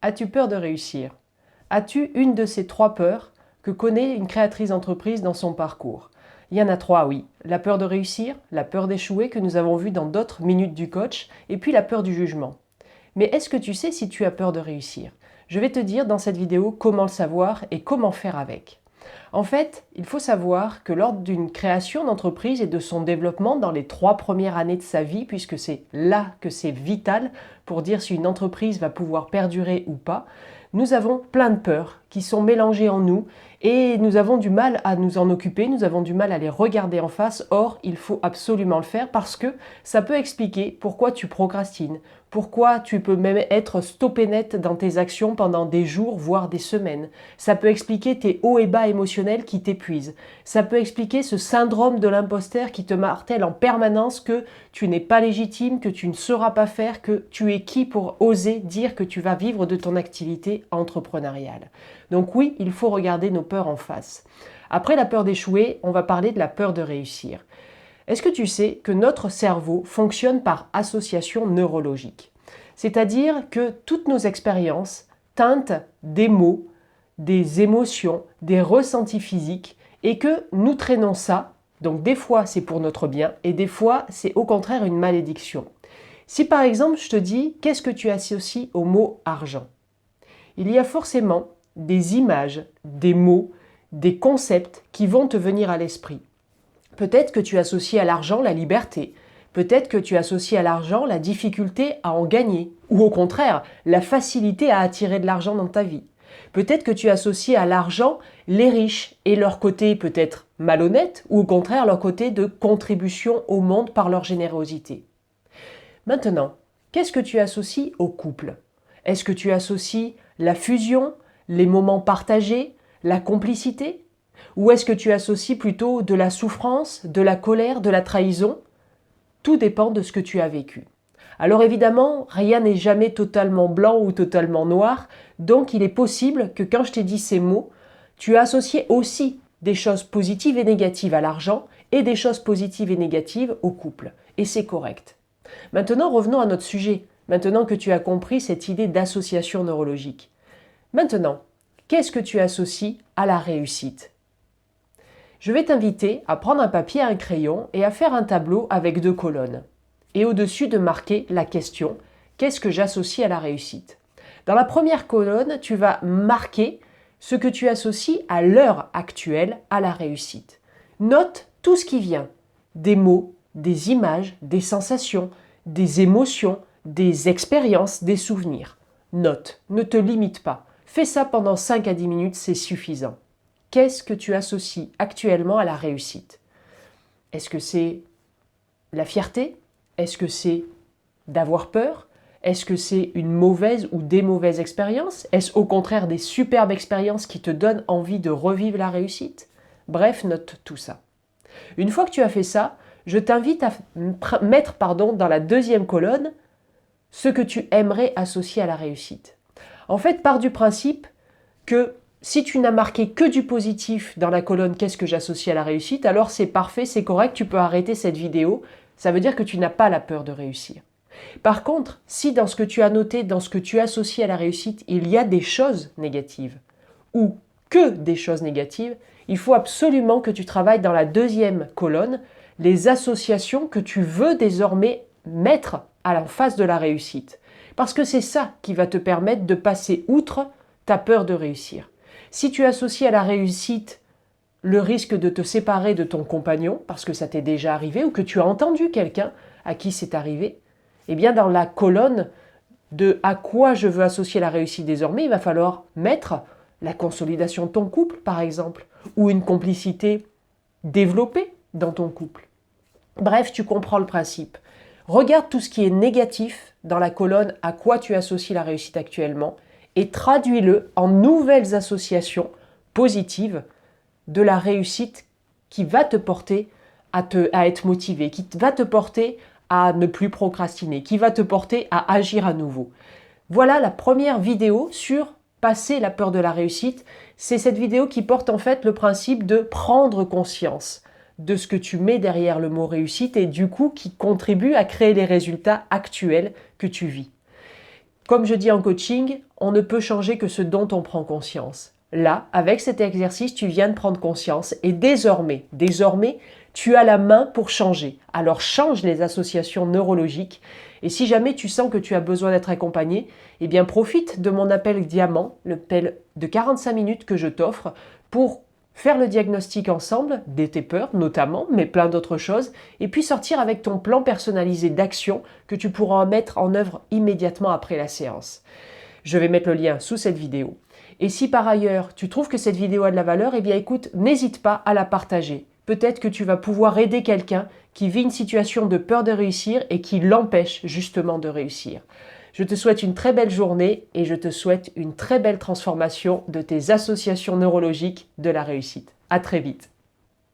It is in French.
As-tu peur de réussir? As-tu une de ces trois peurs que connaît une créatrice d'entreprise dans son parcours? Il y en a trois, oui. La peur de réussir, la peur d'échouer que nous avons vu dans d'autres minutes du coach, et puis la peur du jugement. Mais est-ce que tu sais si tu as peur de réussir? Je vais te dire dans cette vidéo comment le savoir et comment faire avec. En fait, il faut savoir que lors d'une création d'entreprise et de son développement dans les 3 premières années de sa vie, puisque c'est là que c'est vital pour dire si une entreprise va pouvoir perdurer ou pas, nous avons plein de peurs qui sont mélangées en nous et nous avons du mal à nous en occuper, nous avons du mal à les regarder en face. Or, il faut absolument le faire parce que ça peut expliquer pourquoi tu procrastines, pourquoi tu peux même être stoppé net dans tes actions pendant des jours, voire des semaines. Ça peut expliquer tes hauts et bas émotionnels qui t'épuisent. Ça peut expliquer ce syndrome de l'imposteur qui te martèle en permanence que tu n'es pas légitime, que tu ne sauras pas faire, que tu es qui pour oser dire que tu vas vivre de ton activité entrepreneuriale. Donc oui, il faut regarder nos peurs en face. Après la peur d'échouer, on va parler de la peur de réussir. Est-ce que tu sais que notre cerveau fonctionne par association neurologique? C'est-à-dire que toutes nos expériences teintent des mots, des émotions, des ressentis physiques et que nous traînons ça. Donc des fois c'est pour notre bien et des fois c'est au contraire une malédiction. Si par exemple je te dis qu'est-ce que tu associes au mot argent? Il y a forcément des images, des mots, des concepts qui vont te venir à l'esprit. Peut-être que tu associes à l'argent la liberté, peut-être que tu associes à l'argent la difficulté à en gagner, ou au contraire, la facilité à attirer de l'argent dans ta vie. Peut-être que tu associes à l'argent les riches et leur côté peut-être malhonnête, ou au contraire leur côté de contribution au monde par leur générosité. Maintenant, qu'est-ce que tu associes au couple? Est-ce que tu associes la fusion, les moments partagés, la complicité? Ou est-ce que tu associes plutôt de la souffrance, de la colère, de la trahison? Tout dépend de ce que tu as vécu. Alors évidemment, rien n'est jamais totalement blanc ou totalement noir, donc il est possible que quand je t'ai dit ces mots, tu as associé aussi des choses positives et négatives à l'argent et des choses positives et négatives au couple. Et c'est correct. Maintenant, revenons à notre sujet, maintenant que tu as compris cette idée d'association neurologique. Maintenant, qu'est-ce que tu associes à la réussite? Je vais t'inviter à prendre un papier et un crayon et à faire un tableau avec 2 colonnes. Et au-dessus de marquer la question « Qu'est-ce que j'associe à la réussite ?» Dans la première colonne, tu vas marquer ce que tu associes à l'heure actuelle à la réussite. Note tout ce qui vient, des mots, des images, des sensations, des émotions, des expériences, des souvenirs. Note, ne te limite pas. Fais ça pendant 5 à 10 minutes, c'est suffisant. Qu'est-ce que tu associes actuellement à la réussite? Est-ce que c'est la fierté? Est-ce que c'est d'avoir peur? Est-ce que c'est une mauvaise ou des mauvaises expériences? Est-ce au contraire des superbes expériences qui te donnent envie de revivre la réussite? Bref, note tout ça. Une fois que tu as fait ça, je t'invite à mettre dans la deuxième colonne ce que tu aimerais associer à la réussite. En fait, pars du principe que si tu n'as marqué que du positif dans la colonne « Qu'est-ce que j'associe à la réussite ?» alors c'est parfait, c'est correct, tu peux arrêter cette vidéo. Ça veut dire que tu n'as pas la peur de réussir. Par contre, si dans ce que tu as noté, dans ce que tu associes à la réussite, il y a des choses négatives ou que des choses négatives, il faut absolument que tu travailles dans la deuxième colonne les associations que tu veux désormais mettre à la face de la réussite. Parce que c'est ça qui va te permettre de passer outre ta peur de réussir. Si tu associes à la réussite le risque de te séparer de ton compagnon, parce que ça t'est déjà arrivé, ou que tu as entendu quelqu'un à qui c'est arrivé, eh bien dans la colonne de à quoi je veux associer la réussite désormais, il va falloir mettre la consolidation de ton couple, par exemple, ou une complicité développée dans ton couple. Bref, tu comprends le principe. Regarde tout ce qui est négatif dans la colonne à quoi tu associes la réussite actuellement et traduis-le en nouvelles associations positives de la réussite qui va te porter à être motivé, qui va te porter à ne plus procrastiner, qui va te porter à agir à nouveau. Voilà la première vidéo sur passer la peur de la réussite. C'est cette vidéo qui porte en fait le principe de prendre conscience de ce que tu mets derrière le mot réussite et du coup qui contribue à créer les résultats actuels que tu vis. Comme je dis en coaching, on ne peut changer que ce dont on prend conscience. Là, avec cet exercice, tu viens de prendre conscience et désormais, tu as la main pour changer. Alors change les associations neurologiques et si jamais tu sens que tu as besoin d'être accompagné, eh bien profite de mon appel diamant, l'appel de 45 minutes que je t'offre pour faire le diagnostic ensemble, de tes peurs notamment, mais plein d'autres choses, et puis sortir avec ton plan personnalisé d'action que tu pourras mettre en œuvre immédiatement après la séance. Je vais mettre le lien sous cette vidéo. Et si par ailleurs tu trouves que cette vidéo a de la valeur, eh bien écoute, n'hésite pas à la partager. Peut-être que tu vas pouvoir aider quelqu'un qui vit une situation de peur de réussir et qui l'empêche justement de réussir. Je te souhaite une très belle journée et je te souhaite une très belle transformation de tes associations neurologiques de la réussite. À très vite.